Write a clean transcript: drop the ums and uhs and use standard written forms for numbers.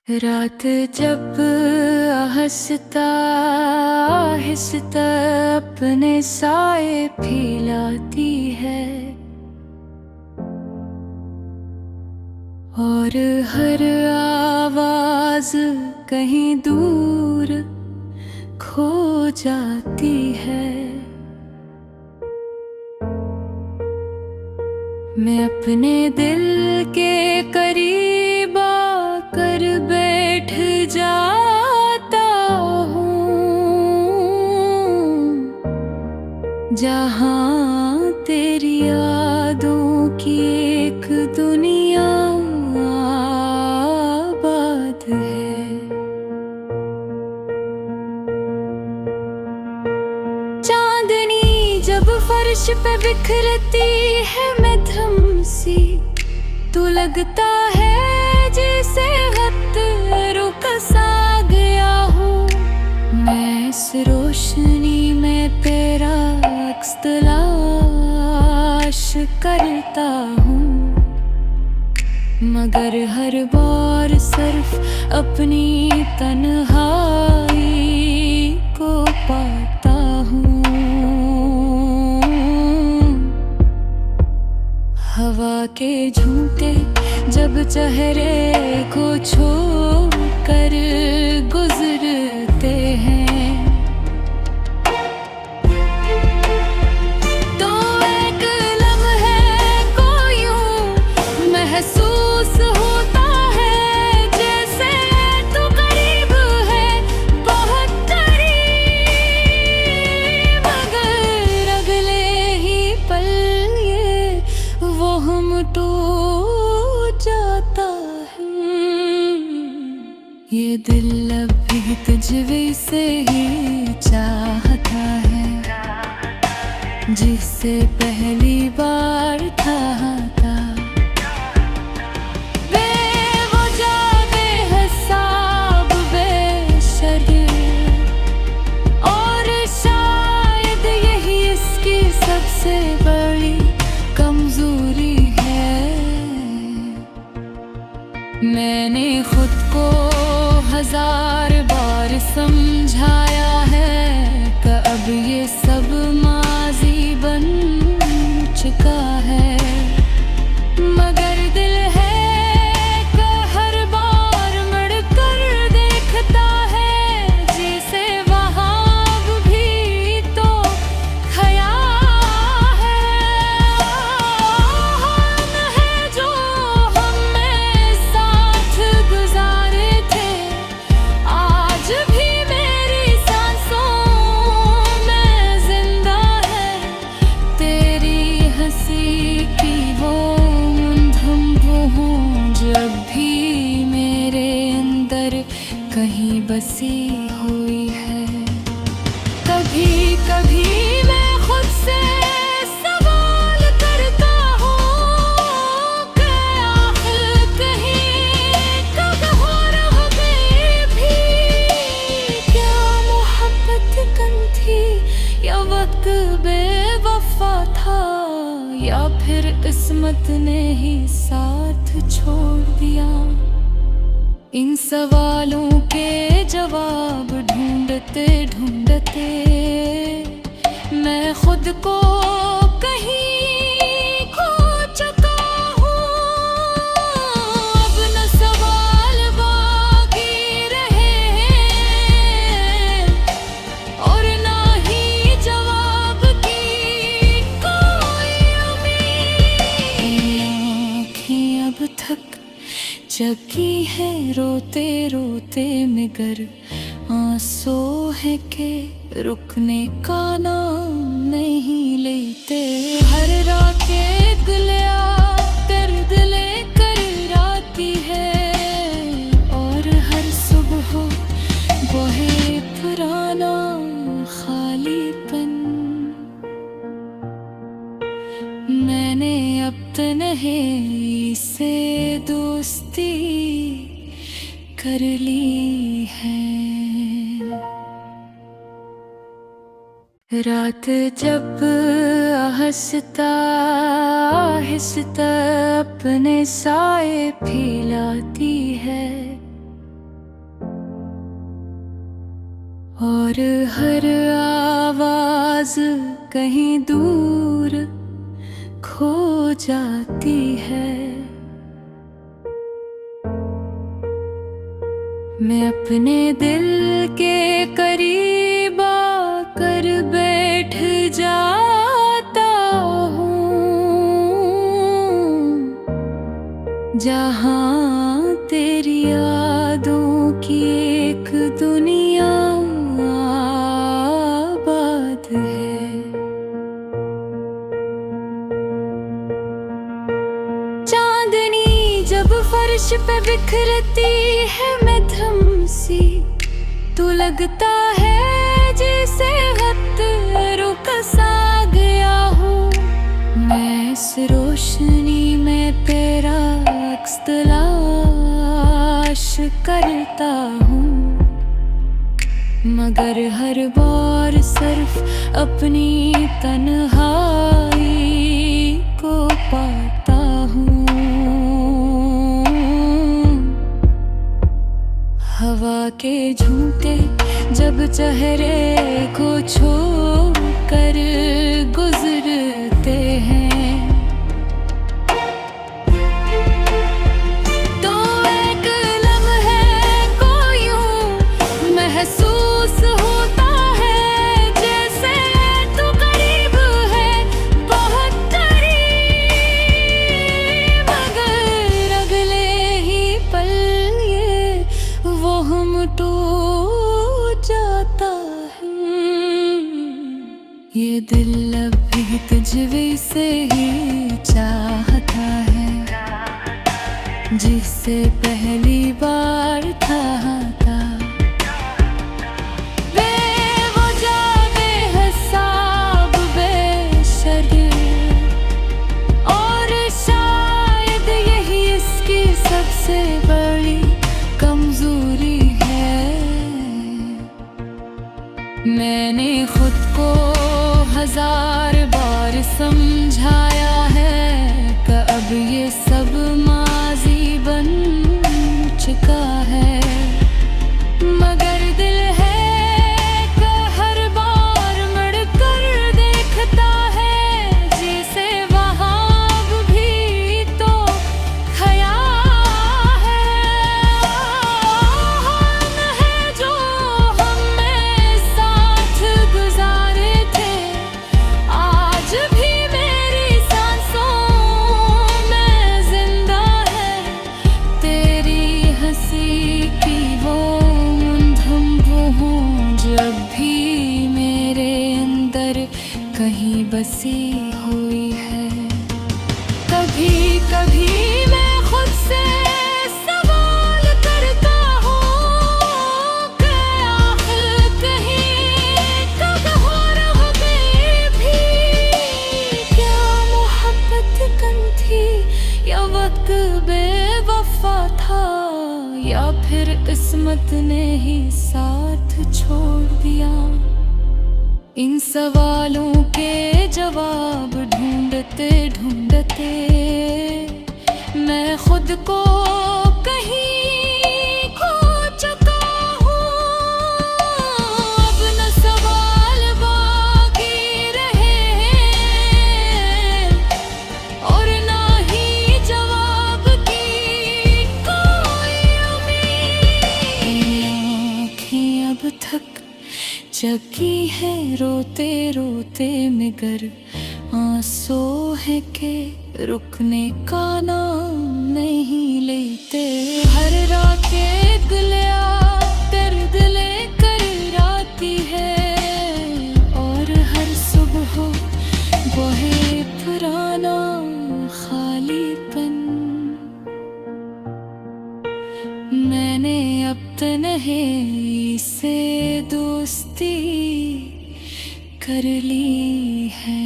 रात जब आहिस्ता आहिस्ता अपने साए फैलाती है और हर आवाज कहीं दूर खो जाती है। मैं अपने दिल के करीब आकर बैठ जाता हूँ, जहाँ तेरी यादों की एक दुनिया आबाद है। चांदनी जब फर्श पे बिखरती है मैं थम सी, तो लगता है जैसे वक्त रुक सा गया हूँ। मैं इस रोशनी में तेरा अक्स तलाश करता हूँ, मगर हर बार सिर्फ अपनी तन्हाई को पाता हूँ। हवा के झोंके जब चेहरे को छू कर गुजरते हैं, तो एक लम्हे को यूं महसूस होता है जैसे तू करीब है, बहुत करीब, मगर अगले ही पल ये वो हम टूट जाता है। ये दिल अभी तुझे से ही चाहता है, जिससे पहली बार था बेवजह बेहिसाब बेशर्म, और शायद यही इसकी सबसे बड़ी कमजोरी है। मैंने खुद को हजार बार समझाया है कि अब ये सब माजी बन चुका है, मगर दिल है कि हर बार मुड़कर देखता है जैसे वहाँ भी तो ख्याल है। हम है जो हमने साथ गुजारे थे, आज भी मेरी सांसों में जिंदा है। तेरी हंसी की वो धुन जब भी मेरे अंदर कहीं बसी हुई है। कभी कभी मैं खुद से सवाल करता हूँ कि आखिर कहीं कब हो रह गई भी, क्या मोहब्बत कम थी या वक्त बेवफा था, या फिर किस्मत ने ही साथ छोड़ दिया। इन सवालों के जवाब ढूंढते ढूंढते मैं खुद को कहीं खो चुका हूँ। अब न सवाल बाकी रहे हैं और ना ही जवाब की कोई उम्मीद। आँखें अब थक जगी है रोते रोते, मगर आंसू है के रुकने का नाम नहीं लेते। हर रात एक गिला दर्द लेकर आती है, और हर सुबह वही पुराना खालीपन। मैंने अब तन्हाई से दोस्ती कर ली है। रात जब आहिस्ता आहिस्ता अपने साए फैलाती है, और हर आवाज कहीं दूर खो जाती है। मैं अपने दिल के करीब आकर बैठ जाता हूँ, जहाँ तेरी यादों की एक दुनिया आबाद है। चांदनी जब फर्श पे बिखरती है मैं थम सी, तो लगता है जैसे खत रुक सा गया हूँ। मैं इस रोशनी में तेरा अक्स तलाश करता हूँ, मगर हर बार सिर्फ अपनी तन्हाई को पाता हूँ। हवा के झोंके जब चेहरे को छू कर गुजरते हैं, तो एक लम्हे को यूं महसूस होता है जैसे तू करीब है, बहुत करीब, मगर अगले ही पल ये वो हम टूट जाता है। ये दिल अभी तुझे से ही चाहता है, जिससे पहली बार था बेवजह बेहिसाब बेशर्म, और शायद यही इसकी सबसे बड़ी कमजोरी है। मैंने खुद को हजार बार समझाया है कि अब ये सब माजी बन चुका है, मगर दिल है कि हर बार मुड़कर देखता है जिसे वहाँ भी तो ख्याल है जो हमें साथ गुजारे थे, आज भी मेरी सांसों में जिंदा है। तेरी हंसी की वो धुन जब भी मेरे अंदर कहीं बसी हुई है। कभी कभी मैं खुद से सवाल करता हूँ कि आखिर कहीं कब हो रह गई भी, क्या मोहब्बत कम थी या वक्त बेवफा था, या फिर किस्मत ने ही साथ छोड़ दिया। इन सवालों के जवाब ढूंढते ढूंढते मैं खुद को कहीं खो चुका हूँ। अब न सवाल बाकी रहे हैं, और ना ही जवाब की कोई उम्मीद। आँखें अब तक जगी है रोते रोते, मगर आंसू है के रुकने का नाम नहीं लेते। हर रात एक गलिया दर्द लेकर आती है, और हर सुबह वही पुराना खालीपन। मैंने अब तन्हाई से दोस्ती कर ली है।